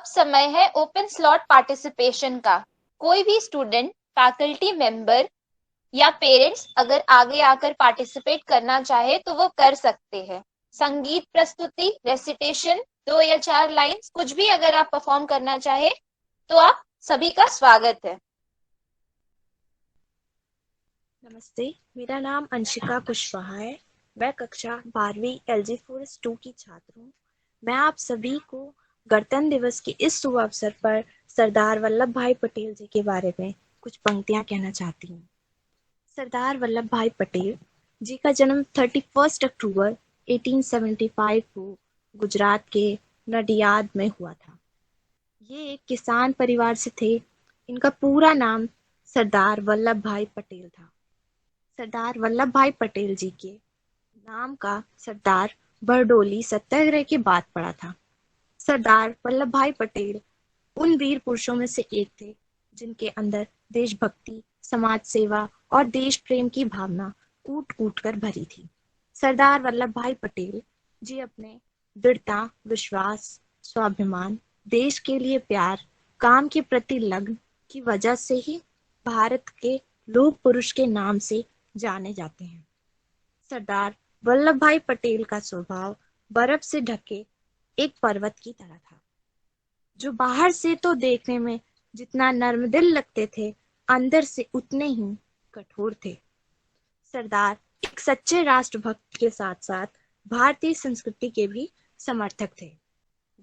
समय है open slot participation का। कोई भी स्टूडेंट, फैकल्टी मेंबर या पेरेंट्स अगर आगे आकर पार्टिसिपेट करना चाहे तो वो कर सकते हैं। संगीत प्रस्तुति, रेसिटेशन, 2 या 4 लाइन्स, कुछ भी अगर आप परफॉर्म करना चाहे तो आप सभी का स्वागत है। नमस्ते, मेरा नाम अंशिका कुशवाहा है। मैं कक्षा 12वीं LG4S2 की छात्र हूँ। मैं आप सभी को गणतंत्र दिवस के इस शुभ अवसर पर सरदार वल्लभ भाई पटेल जी के बारे में कुछ पंक्तियाँ कहना चाहती हूँ। सरदार वल्लभ भाई पटेल जी का जन्म 31 अक्टूबर 1875 को गुजरात के नडियाद में हुआ था। ये एक किसान परिवार से थे। इनका पूरा नाम सरदार वल्लभ भाई पटेल था। सरदार वल्लभ भाई पटेल जी के नाम का सरदार बरडोली सत्याग्रह के बाद पड़ा था। सरदार वल्लभ भाई पटेल उन वीर पुरुषों में से एक थे जिनके अंदर देशभक्ति, समाज सेवा और देश प्रेम की भावना कूट कूट कर भरी थी। सरदार वल्लभ भाई पटेल जी अपने दृढ़ता, विश्वास, स्वाभिमान, देश के लिए प्यार, काम के प्रति लगन की वजह से ही भारत के लौह पुरुष के नाम से जाने जाते हैं। सरदार वल्लभ भाई पटेल का स्वभाव बर्फ से ढके एक पर्वत की तरह था, जो बाहर से तो देखने में जितना नर्मदिल लगते थे, अंदर से उतने ही कठोर थे। सरदार एक सच्चे राष्ट्रभक्त के साथ साथ भारतीय संस्कृति के भी समर्थक थे।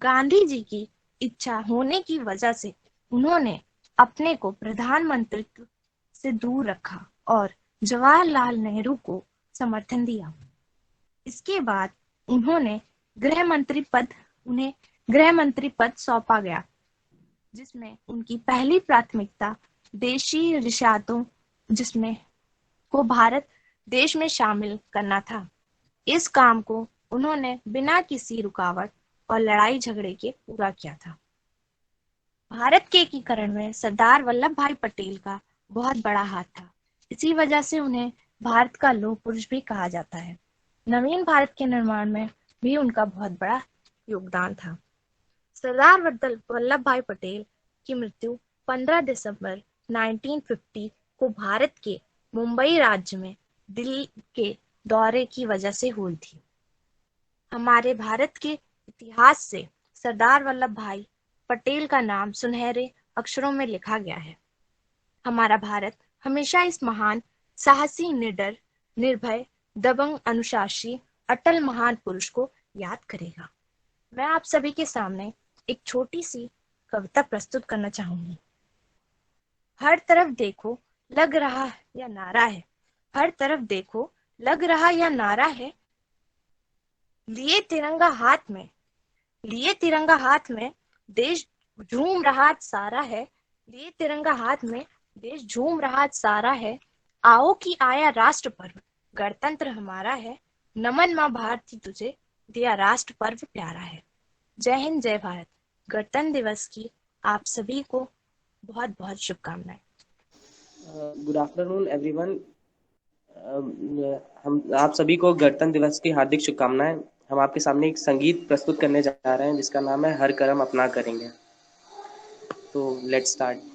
गांधी जी की इच्छा होने की वजह से उन्होंने अपने को प्रधानमंत्रित्व से दूर रखा और जवाहरलाल नेहरू को समर्थन दिया। इसके बाद उन्हें गृह मंत्री पद सौंपा गया, जिसमें उनकी पहली प्राथमिकता देशी रियासतों जिसमें को भारत देश में शामिल करना था। इस काम को उन्होंने बिना किसी रुकावट और लड़ाई झगड़े के पूरा किया था। भारत के एकीकरण में सरदार वल्लभ भाई पटेल का बहुत बड़ा हाथ था। इसी वजह से उन्हें भारत का लौह पुरुष भी कहा जाता है। नवीन भारत के निर्माण में भी उनका बहुत बड़ा योगदान था। सरदार वल्लभ भाई पटेल की मृत्यु 15 दिसंबर 1950 को भारत के मुंबई राज्य में दिल के दौरे की वजह से हुई थी। हमारे भारत के इतिहास से सरदार वल्लभ भाई पटेल का नाम सुनहरे अक्षरों में लिखा गया है। हमारा भारत हमेशा इस महान, साहसी, निडर, निर्भय, दबंग, अनुशासी, अटल महान पुरुष को याद करेगा। मैं आप सभी के सामने एक छोटी सी कविता प्रस्तुत करना चाहूंगी। हर तरफ देखो लग रहा या नारा है, हर तरफ देखो लग रहा या नारा है, लिए तिरंगा हाथ में, लिए तिरंगा हाथ में, देश झूम रहा सारा है, लिए तिरंगा हाथ में, देश झूम रहा सारा है, आओ कि आया राष्ट्र पर्व, गणतंत्र हमारा है, नमन माँ भारती तुझे, दिया राष्ट्र पर्व प्यारा है। जय हिंद, जय भारत। गणतंत्र दिवस की आप सभी को बहुत बहुत शुभकामनाएं। Good afternoon everyone. हम आप सभी को गणतंत्र दिवस की हार्दिक शुभकामनाएं। हम आपके सामने एक संगीत प्रस्तुत करने जा रहे हैं जिसका नाम है हर करम अपना करेंगे। तो लेट्स स्टार्ट।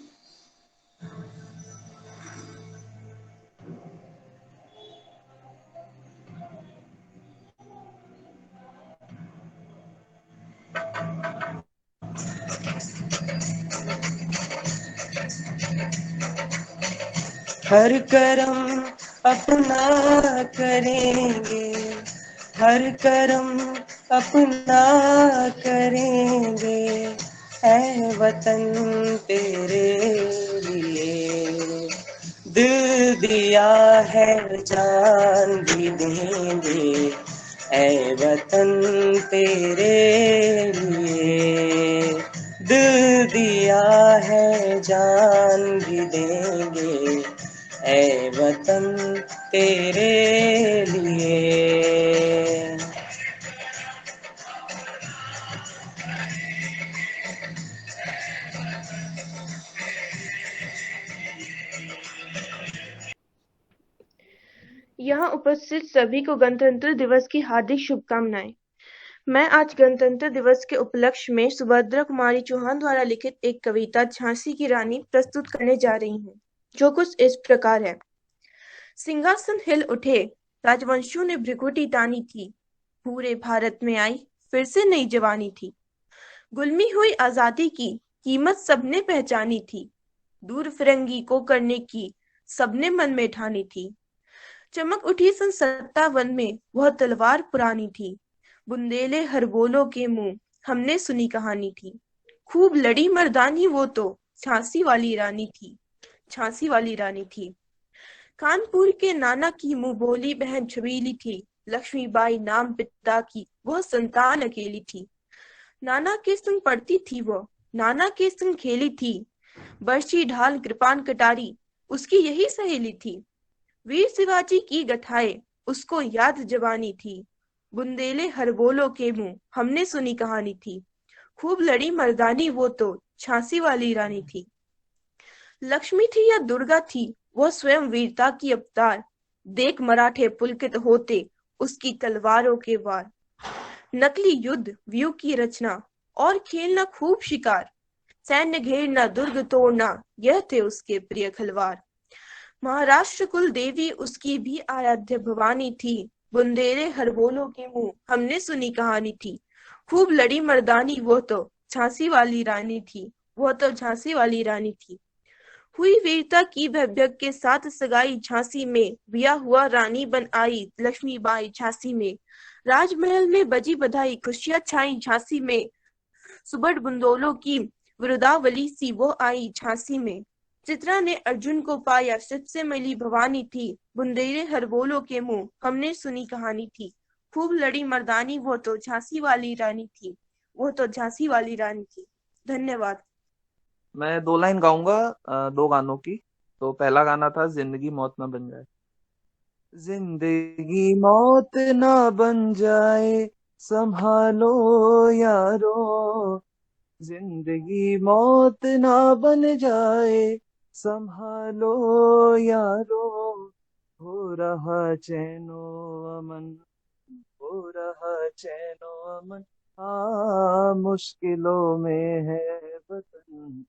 हर करम अपना करेंगे, हर करम अपना करेंगे, ऐ वतन तेरे लिए दिल दिया है जान भी देंगे, ऐ वतन तेरे लिए दिल दिया है जान भी देंगे, ऐ वतन तेरे लिए। यहाँ उपस्थित सभी को गणतंत्र दिवस की हार्दिक शुभकामनाएं। मैं आज गणतंत्र दिवस के उपलक्ष्य में सुभद्रा कुमारी चौहान द्वारा लिखित एक कविता झांसी की रानी प्रस्तुत करने जा रही हूँ, जो कुछ इस प्रकार है। सिंहासन हिल उठे, राजवंशियों ने भ्रिकुटी तानी थी, पूरे भारत में आई फिर से नई जवानी थी। गुलमी हुई आजादी की कीमत सबने पहचानी थी, दूर फिरंगी को करने की सबने मन में ठानी थी। चमक उठी सन 57 में वह तलवार पुरानी थी, बुंदेले हरबोलों के मुंह हमने सुनी कहानी थी। खूब लड़ी मर्दानी वो तो झांसी वाली रानी थी, झांसी वाली रानी थी। कानपुर के नाना की मुंह बोली बहन छबीली थी, लक्ष्मीबाई नाम पिता की वह संतान अकेली थी। नाना के संग पढ़ती थी वो, नाना के संग खेली थी, बर्छी ढाल कृपान कटारी उसकी यही सहेली थी। वीर शिवाजी की गठाए उसको याद जवानी थी, बुंदेले हरबोलों के मुंह हमने सुनी कहानी थी। खूब लड़ी मर्दानी वो तो झांसी वाली रानी थी। लक्ष्मी थी या दुर्गा थी वह स्वयं वीरता की अवतार, देख मराठे पुलकित होते उसकी तलवारों के वार। नकली युद्ध व्यू की रचना और खेलना खूब शिकार, सैन्य घेरना दुर्ग तोड़ना यह थे उसके प्रिय खलवार। महाराष्ट्र कुल देवी उसकी भी आराध्य भवानी थी, बुंदेले हरबोलों के मुंह हमने सुनी कहानी थी। खूब लड़ी मर्दानी वो तो झांसी वाली रानी थी, वह तो झांसी वाली रानी थी। हुई वीरता की वैभव के साथ सगाई झांसी में, बिया हुआ रानी बन आई लक्ष्मीबाई झांसी में। राजमहल में बजी बधाई खुशियां छाई झांसी में, सुबह बुंदोलों की वृदावली सी वो आई झांसी में। चित्रा ने अर्जुन को पाया शिव से मिली भवानी थी, बुंदेले हरबोलों के मुंह हमने सुनी कहानी थी। खूब लड़ी मर्दानी वो तो झांसी वाली रानी थी, वो तो झांसी वाली रानी थी। धन्यवाद। मैं 2 लाइन गाऊंगा 2 गानों की। तो पहला गाना था जिंदगी मौत ना बन जाए। जिंदगी मौत ना बन जाए संभालो यारो, जिंदगी मौत ना बन जाए संभालो यारो, हो रहा चैनो अमन, हो रहा चैनो अमन, मुश्किलों में है वतन,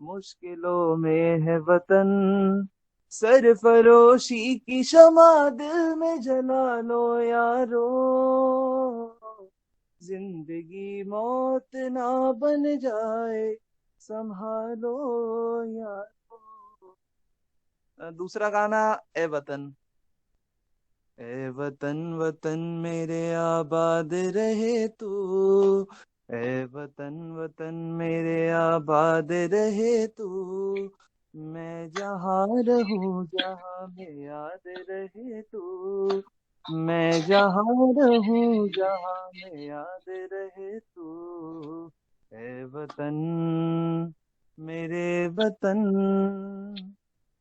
मुश्किलों में है वतन, सरफरोशी की शमा दिल में जला लो यारो, जिंदगी मौत ना बन जाए संभालो यारो। दूसरा गाना ए वतन। ए वतन वतन मेरे आबाद रहे तू, ए वतन वतन मेरे आबाद रहे तू, मैं जहाँ रहूं जहाँ में याद रहे तू, मैं जहाँ रहूं जहाँ में याद रहे तू, ए वतन मेरे वतन,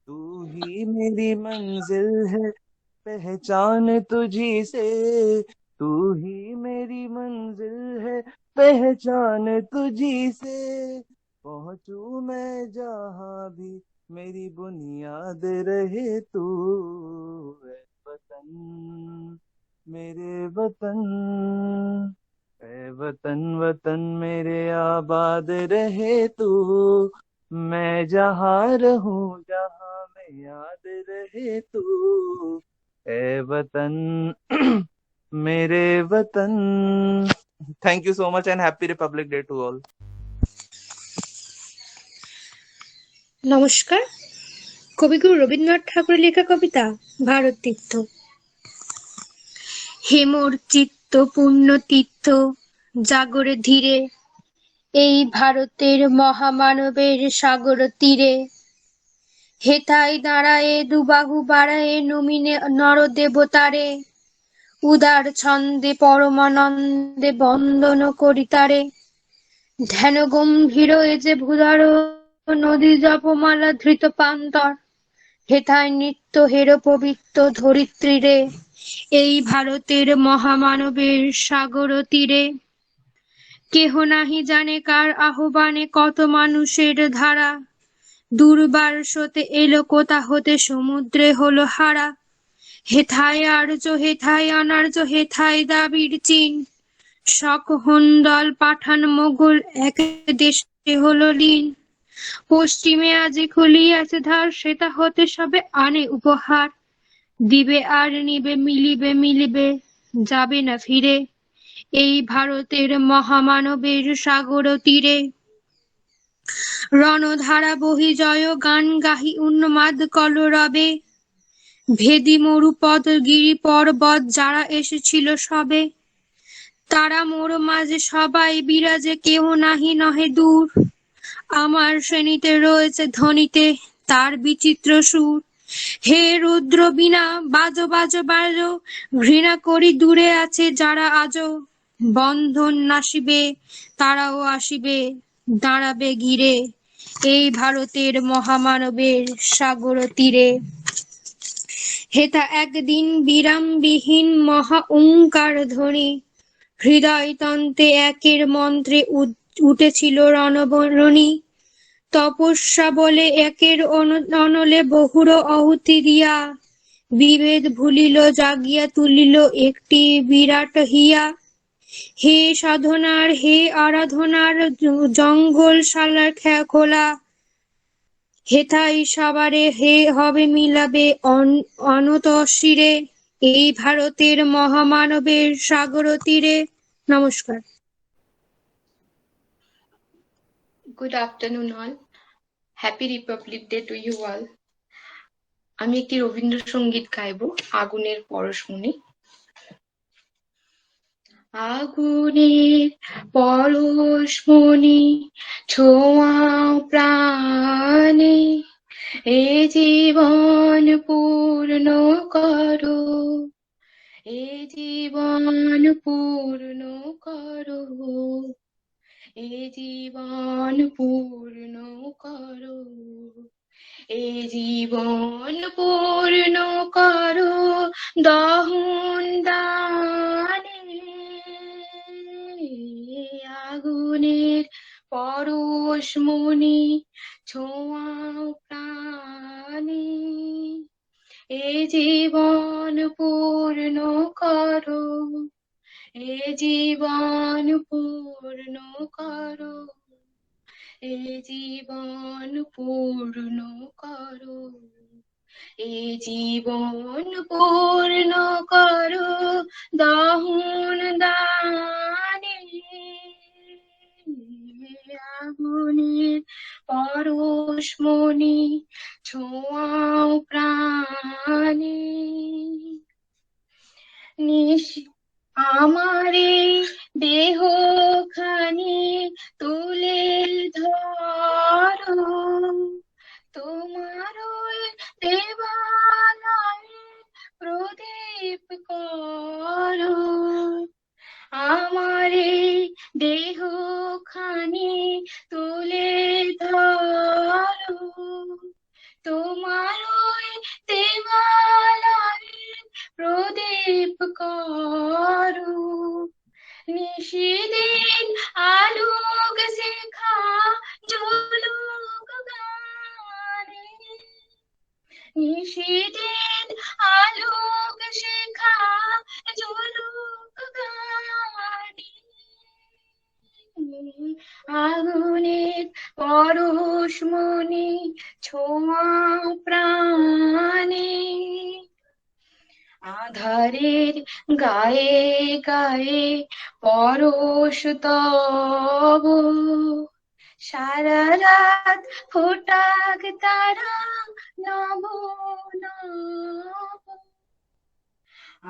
तू ही मेरी मंजिल है पहचान तुझी से, तू ही मेरी मंजिल है पहचान तुझी से, पहुंचू मैं जहाँ भी मेरी बुनियाद रहे तू, ऐ वतन मेरे वतन, ऐ वतन वतन मेरे आबाद रहे तू, मैं जहाँ रहूं जहाँ में याद रहे तू, ए वतन मेरे वतन। Thank you so much and happy Republic Day to all. নমস্কার, কবিগুরু রবীন্দ্রনাথ ঠাকুরের লেখা কবিতা ভারত তীর্থ। হেমর চিত্ত পূর্ণ তীর্থ জাগরে ধীরে, এই ভারতের মহামানবের সাগর তীরে, হেথায় দাঁড়ায়ে দুবাহু বাড়ায়ে নমিনে নর দেবতারে, উদার ছন্দে পরমানন্দে বন্দন করি তারে, ধ্যান গম্ভীর এ যে ভূধর নদী জপমালা ধৃত পান্তর, হেথায় নিত্য হের পবিত্র ধরিত্রীরে, এই ভারতের মহামানবের সাগর তীরে, কেহ নাহি জানে কার আহ্বানে কত মানুষের ধারা, দুর্বার স্রোতে এলো কোথা হতে সমুদ্রে হলো হারা, হেথায় আর্য হেথায় অনার্য হেথায় দাবির চিন, শকহন দল পাঠান মোগল এক দেশে হলো লীন। পশ্চিমে আজি খুলিয়াছে ধার, সেটা হতে সবে আনে উপহার। দিবে আর নিবে, মিলিবে মিলিবে, যাবে না ফিরে। এই ভারতের মহামানবের সাগর তীরে। রণধারা বহি জয় গান গাহি উন্মাদ কলরবে। ভেদি মরুপদ গিরি পর্বত যারা এসেছিল সবে। তারা মোর মাঝে সবাই বিরাজে, কেহ নাহি নহে দূর। আমার শ্রেণীতে রয়েছে ধ্বনিতে তার বিচিত্র সুর। হে রুদ্র বীণা বাজো বাজো বাজো, ঘৃণা করি দূরে আছে যারা আজো। বন্ধন নাশিবে তারাও আসিবে, দাঁড়াবে ঘিরে এই ভারতের মহামানবের সাগর তীরে। হেথা একদিন বিরামবিহীন মহা ওঙ্কার ধ্বনি, হৃদয় তন্তে একের মন্ত্রে উঠেছিল রণবরণী। তপস্যা বলে একের অনলে বহুর আহুতি দিয়া, বিভেদ ভুলিল জাগিয়া তুলিল একটি বিরাট হিয়া। হে সাধনার হে আরাধনার জঙ্গল শালার খোলা, হেথাই সবারে হে হবে মিলাবে অনতশিরে এই ভারতের মহামানবের সাগর তীরে। নমস্কার। Good afternoon all. Happy Republic Day to you all. আমি একটি রবীন্দ্রসঙ্গীত গাইব, আগুনের পরশমণি। আগুনের পরশমণি ছোঁয়াও প্রাণে, এ জীবন পূর্ণ করো, এ জীবন পূর্ণ করো, এ জীবন পূর্ণ করো, এ জীবন পূর্ণ করো দহন দানে। আগুনের পরশমণি ছোঁয়াও প্রাণে, এ জীবন পূর্ণ করো, এ জীবন পূর্ণ করো, এ জীবন পূর্ণ করো, এ জীবন পূর্ণ করো দহন দানে। আগুনের পরশমণি ছোঁয়াও প্রাণে। আমারে দেহ খানি তুলে ধরো, তোমার দেবালয়ে প্রদীপ করো। আমারে দেহ খানি তুলে ধরো, তোমার দেবালয়ে প্রদীপ করো। নিশিদিন আলোক শিখা জ্বলুক গানে, নিশিদিন আলোক শিখা জ্বলুক গানে। আগুনের পরশমণি ছোঁয়াও প্রাণে। আধারের গায়ে গায়ে পরশ তব, সারা রাত ফোটাক তারা নব নব।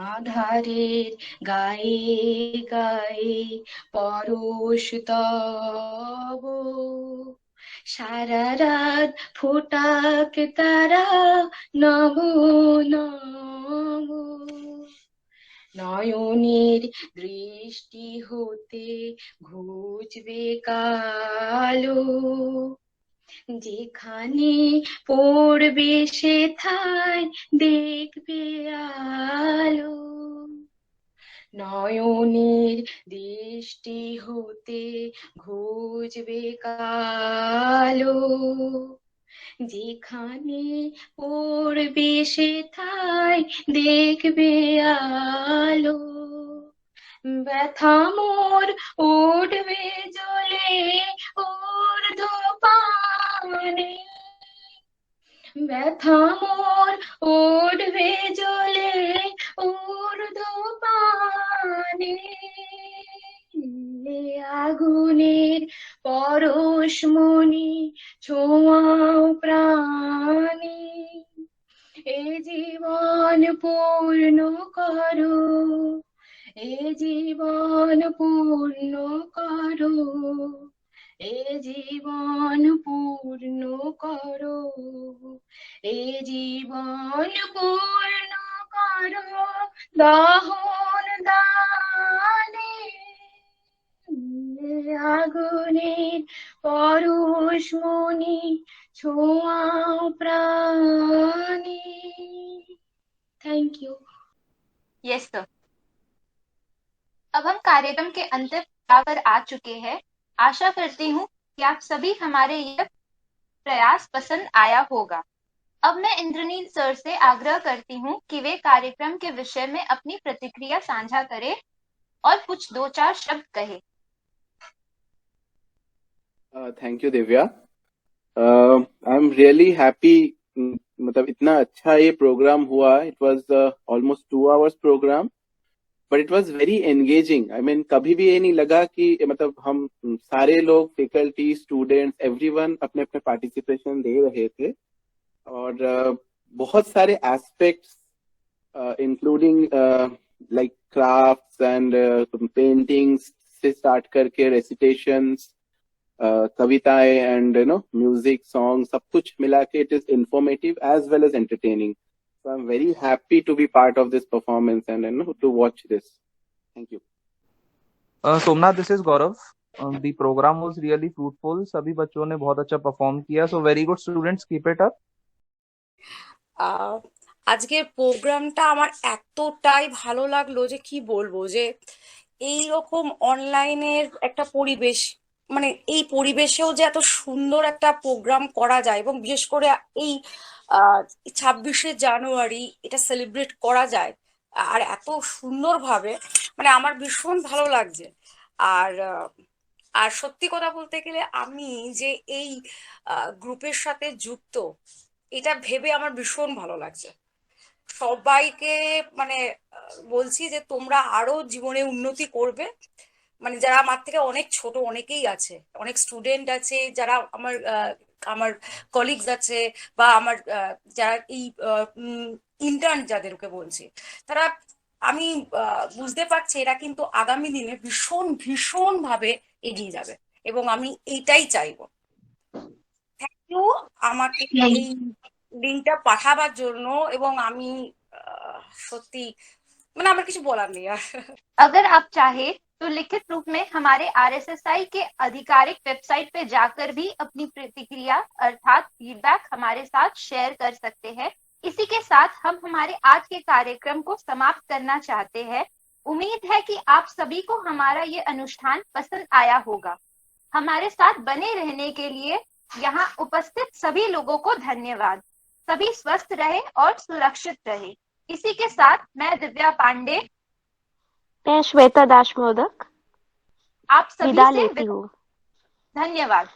আধারের গায়ে গায়ে পরশ তব, সারা রাত ফোটাক তারা নব নব। নয়নের দৃষ্টি হতে ঘুচবে কালো, যেখানে পড়বে সেথায় দেখবে আলো। নয়নের দৃষ্টি হতে ঘুচবে কালো, যেখানে পড়বে সেথায় দেখবে আলো। ব্যথা মোর উঠবে জ্বলে ঊর্ধ্বপানে, ব্যথা মোর উঠবে জ্বলে ঊর্ধ্বপানে, আগুনের পরশমণি ছোঁয়াও প্রাণে, এ জীবন পূর্ণ করো, এ জীবন পূর্ণ করো, এ জীবন পূর্ণ করো, এ জীবন পূর্ণ করো, দহন দানে, আগুনের পরশমণি ছোঁয়াও প্রাণে। Thank you. Yes sir. अब हम कार्यक्रम के अंतिम पड़ाव पर आ चुके हैं। आशा करती हूँ कि आप सभी हमारे यह प्रयास पसंद आया होगा। अब मैं इंद्रनील सर से आग्रह करती हूँ कि वे कार्यक्रम के विषय में अपनी प्रतिक्रिया साझा करें और कुछ 2-4 शब्द कहे। Thank you Divya. I am really happy, मतलब इतना अच्छा ये प्रोग्राम हुआ। It was almost 2 hours programme, but it was very engaging. I mean कभी भी ये नहीं लगा कि मतलब हम सारे लोग, फैकल्टी, स्टूडेंट्स, एवरीवन अपने अपने पार्टिसिपेशन दे रहे थे, और बहुत सारे aspects including like crafts and paintings से स्टार्ट करके रेसिटेशंस, कविताएं एंड म्यूजिक, सॉन्ग, सब कुछ मिला के it is informative as well as entertaining. So I'm very happy to be part of this performance and to watch this. Thank you. Somnath, this is Gaurav. The program was really fruitful. सभी बच्चों ने बहुत अच्छा perform किया. So very good students, keep it up. আজকের প্রোগ্রামটা আমার এতটাই ভালো লাগলো যে কি বলবো, যে এই রকম অনলাইনের একটা পরিবেশ, মানে এই পরিবেশেও যে এত সুন্দর একটা প্রোগ্রাম করা যায়, এবং বিশেষ করে এই 26শে জানুয়ারি এটা সেলিব্রেট করা যায় আর এত সুন্দরভাবে, মানে আমার ভীষণ ভালো লাগছে। আর আর সত্যি কথা বলতে গেলে আমি যে এই গ্রুপের সাথে যুক্ত, এটা ভেবে আমার ভীষণ ভালো লাগছে। সবাইকে মানে বলছি যে তোমরা আরো জীবনে উন্নতি করবে। মানে যারা আমার থেকে অনেক ছোট, অনেকেই আছে, অনেক স্টুডেন্ট আছে, যারা আমার কলিগস আছে, বা আমার যারা এই ইন্টার্ন যাদেরকে বলছি, তারা, আমি বুঝতে পারছি এরা কিন্তু আগামী দিনে ভীষণ ভীষণ ভাবে এগিয়ে যাবে, এবং আমি এইটাই চাইবো। থ্যাংক ইউ আমাকে এই লিঙ্কটা পাঠাবার জন্য, এবং আমি সত্যি মানে আমার কিছু বলার নেই আর। अगर आप चाहे तो लिखित रूप में हमारे RSSI के आधिकारिक वेबसाइट पे जाकर भी अपनी प्रतिक्रिया अर्थात फीडबैक हमारे साथ शेयर कर सकते हैं। इसी के साथ हम हमारे आज के कार्यक्रम को समाप्त करना चाहते हैं। उम्मीद है कि आप सभी को हमारा ये अनुष्ठान पसंद आया होगा। हमारे साथ बने रहने के लिए यहाँ उपस्थित सभी लोगों को धन्यवाद। सभी स्वस्थ रहे और सुरक्षित रहे। इसी के साथ मैं दिव्या पांडे, मैं श्वेता दास मोदक आप सभी विदा से लेती हूँ। धन्यवाद।